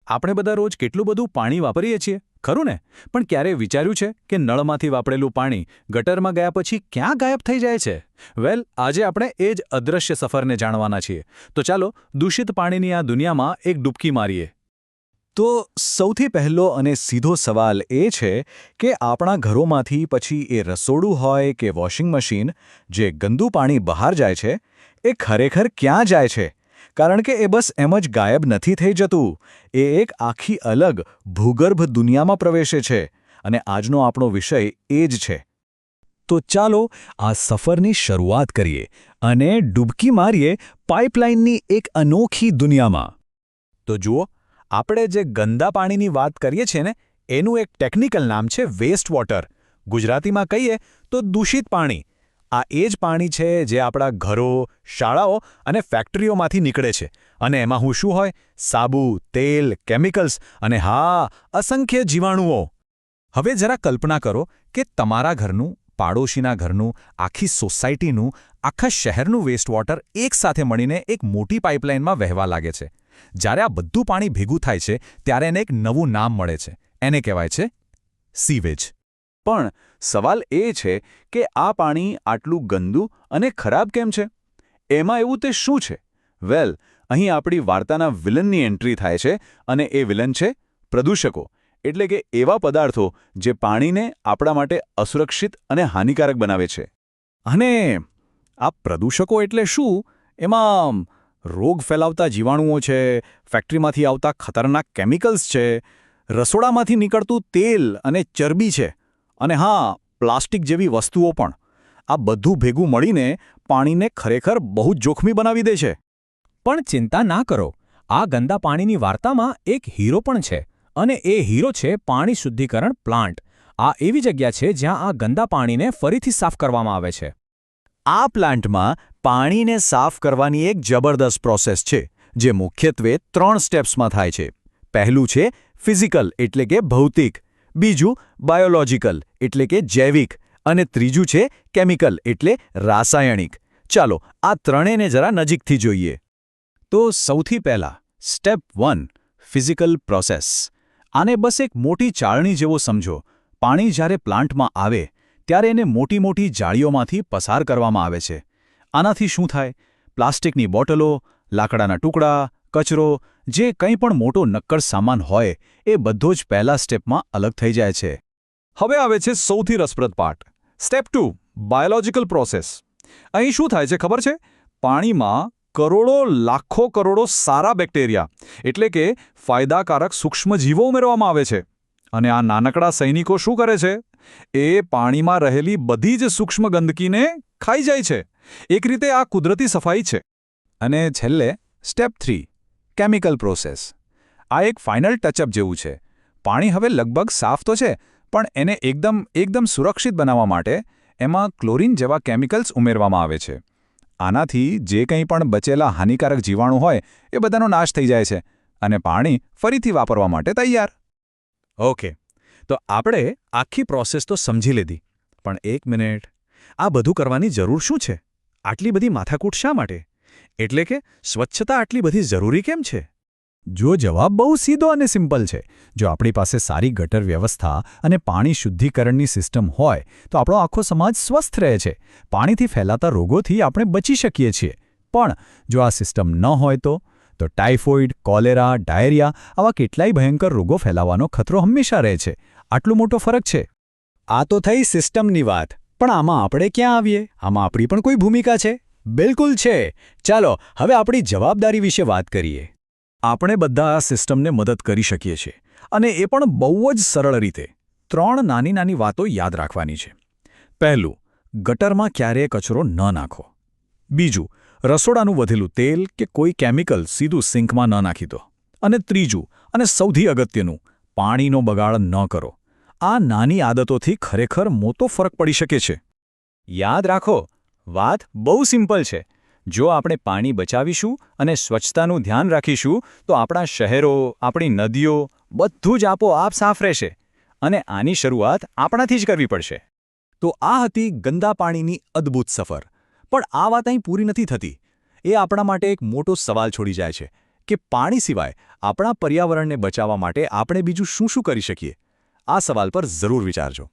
આપણે બધા રોજ કેટલું બધું પાણી વાપરીએ છીએ ખરું ને? પણ ક્યારેય વિચાર્યું છે કે નળમાંથી વાપરેલું પાણી ગટરમાં ગયા પછી ક્યાં ગાયબ થઈ જાય છે? વેલ, આજે આપણે એ જ અદૃશ્ય સફરને જાણવાના છીએ. તો ચાલો દૂષિત પાણીની આ દુનિયામાં એક ડૂબકી મારીએ. તો સૌથી પહેલો અને સીધો સવાલ એ છે કે આપણા ઘરોમાંથી પછી એ રસોડું હોય કે વોશિંગ મશીન, જે ગંદુ પાણી બહાર જાય છે, એ ખરેખર ક્યાં જાય છે? કારણ કે એ બસ એમ જ ગાયબ નથી થઈ જતું. એ એક આખી અલગ ભૂગર્ભ દુનિયામાં પ્રવેશે છે. અને આજનો આપણો વિષય એ જ છે. તો ચાલો આ સફરની શરૂઆત કરીએ અને ડૂબકી મારીએ પાઇપલાઇનની એક અનોખી દુનિયામાં. તો જુઓ, આપણે જે ગંદા પાણીની વાત કરીએ છીએ ને, એનું એક ટેકનિકલ નામ છે વેસ્ટ વોટર. ગુજરાતીમાં કહીએ તો દૂષિત પાણી. આ એ જ પાણી છે જે આપણા ઘરો, શાળાઓ અને ફેક્ટરીઓમાંથી નીકળે છે. અને એમાં શું હોય? સાબુ, તેલ, કેમિકલ્સ અને હા, અસંખ્ય જીવાણુઓ. હવે જરા કલ્પના કરો કે તમારા ઘરનું, પાડોશીના ઘરનું, આખી સોસાયટીનું, આખા શહેરનું વેસ્ટ વોટર એકસાથે મળીને એક મોટી પાઇપલાઇનમાં વહેવા લાગે છે. જ્યારે આ બધું પાણી ભેગું થાય છે ત્યારે એને એક નવું નામ મળે છે. એને કહેવાય છે સીવેજ. પણ સવાલ એ છે કે આ પાણી આટલું ગંદુ અને ખરાબ કેમ છે? એમાં એવું તે શું છે? વેલ, અહીં આપણી વાર્તાના વિલનની એન્ટ્રી થાય છે. અને એ વિલન છે પ્રદૂષકો. એટલે કે એવા પદાર્થો જે પાણીને આપણા માટે અસુરક્ષિત અને હાનિકારક બનાવે છે. અને આ પ્રદૂષકો એટલે શું? એમાં રોગ ફેલાવતા જીવાણુઓ છે, ફેક્ટરીમાંથી આવતા ખતરનાક કેમિકલ્સ છે, રસોડામાંથી નીકળતું તેલ અને ચરબી છે, અને હા, પ્લાસ્ટિક જેવી વસ્તુઓ પણ. આ બધું ભેગું મળીને પાણીને ખરેખર બહુ જ જોખમી બનાવી દે છે. પણ ચિંતા ના કરો, આ ગંદા પાણીની વાર્તામાં એક હીરો પણ છે. અને એ હીરો છે પાણી શુદ્ધિકરણ પ્લાન્ટ. આ એવી જગ્યા છે જ્યાં આ ગંદા પાણીને ફરીથી સાફ કરવામાં આવે છે. આ પ્લાન્ટમાં પાણીને સાફ કરવાની એક જબરદસ્ત પ્રોસેસ છે, જે મુખ્યત્વે 3 સ્ટેપ્સમાં થાય છે. પહેલું છે ફિઝિકલ એટલે કે ભૌતિક, બીજું બાયોલોજિકલ એટલે કે જૈવિક, અને ત્રીજું છે કેમિકલ એટલે રાસાયણિક. ચાલો આ ત્રણેયને જરા નજીકથી જોઈએ. તો સૌથી પહેલા સ્ટેપ 1, ફિઝિકલ પ્રોસેસ. આને બસ એક મોટી ચાળણી જેવો સમજો. પાણી જ્યારે પ્લાન્ટમાં આવે ત્યારે એને મોટી મોટી જાળીઓમાંથી પસાર કરવામાં આવે છે. આનાથી શું થાય? પ્લાસ્ટિકની બોટલો, લાકડાના ટુકડા, કચરો, જે કંઈ પણ મોટો નક્કર સામાન હોય, એ બધો જ પહેલા સ્ટેપમાં અલગ થઈ જાય છે. હવે આવે છે સૌથી રસપ્રદ પાર્ટ, સ્ટેપ 2, બાયોલોજિકલ પ્રોસેસ. અહીં શું થાય છે ખબર છે? પાણીમાં કરોડો, લાખો કરોડો સારા બેક્ટેરિયા એટલે કે ફાયદાકારક સૂક્ષ્મજીવો ઉમેરવામાં આવે છે. અને આ નાનકડા સૈનિકો શું કરે છે? એ પાણીમાં રહેલી બધી જ સૂક્ષ્મ ગંદકીને ખાઈ જાય છે. એક રીતે આ કુદરતી સફાઈ છે. અને છેલ્લે સ્ટેપ 3, કેમિકલ પ્રોસેસ. આ એક ફાઇનલ ટચઅપ જેવું છે. પાણી હવે લગભગ સાફ તો છે, પણ એને એકદમ સુરક્ષિત બનાવવા માટે એમાં ક્લોરીન જેવા કેમિકલ્સ ઉમેરવામાં આવે છે. આનાથી જે કંઈ પણ બચેલા હાનિકારક જીવાણુ હોય એ બધાનો નાશ થઈ જાય છે અને પાણી ફરીથી વાપરવા માટે તૈયાર. ઓકે, તો આપણે આખી પ્રોસેસ તો સમજી લીધી. પણ એક મિનિટ, આ બધું કરવાની જરૂર શું છે? આટલી બધી માથાકૂટ શા માટે? એટલે કે સ્વચ્છતા આટલી બધી જરૂરી કેમ છે? જો જવાબ બહુ સીધો અને સિમ્પલ છે. જો આપણી પાસે સારી ગટર વ્યવસ્થા અને પાણી શુદ્ધિકરણની સિસ્ટમ હોય તો આપણો આખો સમાજ સ્વસ્થ રહે છે. પાણીથી ફેલાતા રોગોથી આપણે બચી શકીએ છીએ. પણ જો આ સિસ્ટમ ન હોય તો ટાઇફોઇડ, કોલેરા, ડાયરિયા આવા કેટલાય ભયંકર રોગો ફેલાવાનો ખતરો હંમેશા રહે છે. આટલો મોટો ફરક છે. આ તો થઈ સિસ્ટમની વાત. પણ આમાં આપણે ક્યાં આવીએ? આમાં આપણી પણ કોઈ ભૂમિકા છે? બિલકુલ છે. ચાલો હવે આપણી જવાબદારી વિશે વાત કરીએ. આપણે બધા આ સિસ્ટમને મદદ કરી શકીએ છીએ, અને એ પણ બહુ જ સરળ રીતે. 3 નાની નાની વાતો યાદ રાખવાની છે. પહેલું, ગટરમાં ક્યારેય કચરો ન નાખો. બીજું, રસોડાનું વધેલું તેલ કે કોઈ કેમિકલ સીધું સિંકમાં ન નાખી દો. અને ત્રીજું, અને સૌથી અગત્યનું, પાણીનો બગાડ ન કરો. આ નાની આદતોથી ખરેખર મોટો ફરક પડી શકે છે. યાદ રાખો, વાત બહુ સિમ્પલ છે. જો આપણે પાણી બચાવીશું અને સ્વચ્છતાનું ધ્યાન રાખીશું તો આપણા શહેરો, આપણી નદીઓ બધું જ આપોઆપ સાફ રહેશે. અને આની શરૂઆત આપણાથી જ કરવી પડશે. તો આ હતી ગંદા પાણીની અદ્ભુત સફર. પણ આ વાત અહીં પૂરી નથી થતી. એ આપણા માટે એક મોટો સવાલ છોડી જાય છે કે પાણી સિવાય આપણા પર્યાવરણને બચાવવા માટે આપણે બીજું શું કરી શકીએ? આ સવાલ પર જરૂર વિચારજો.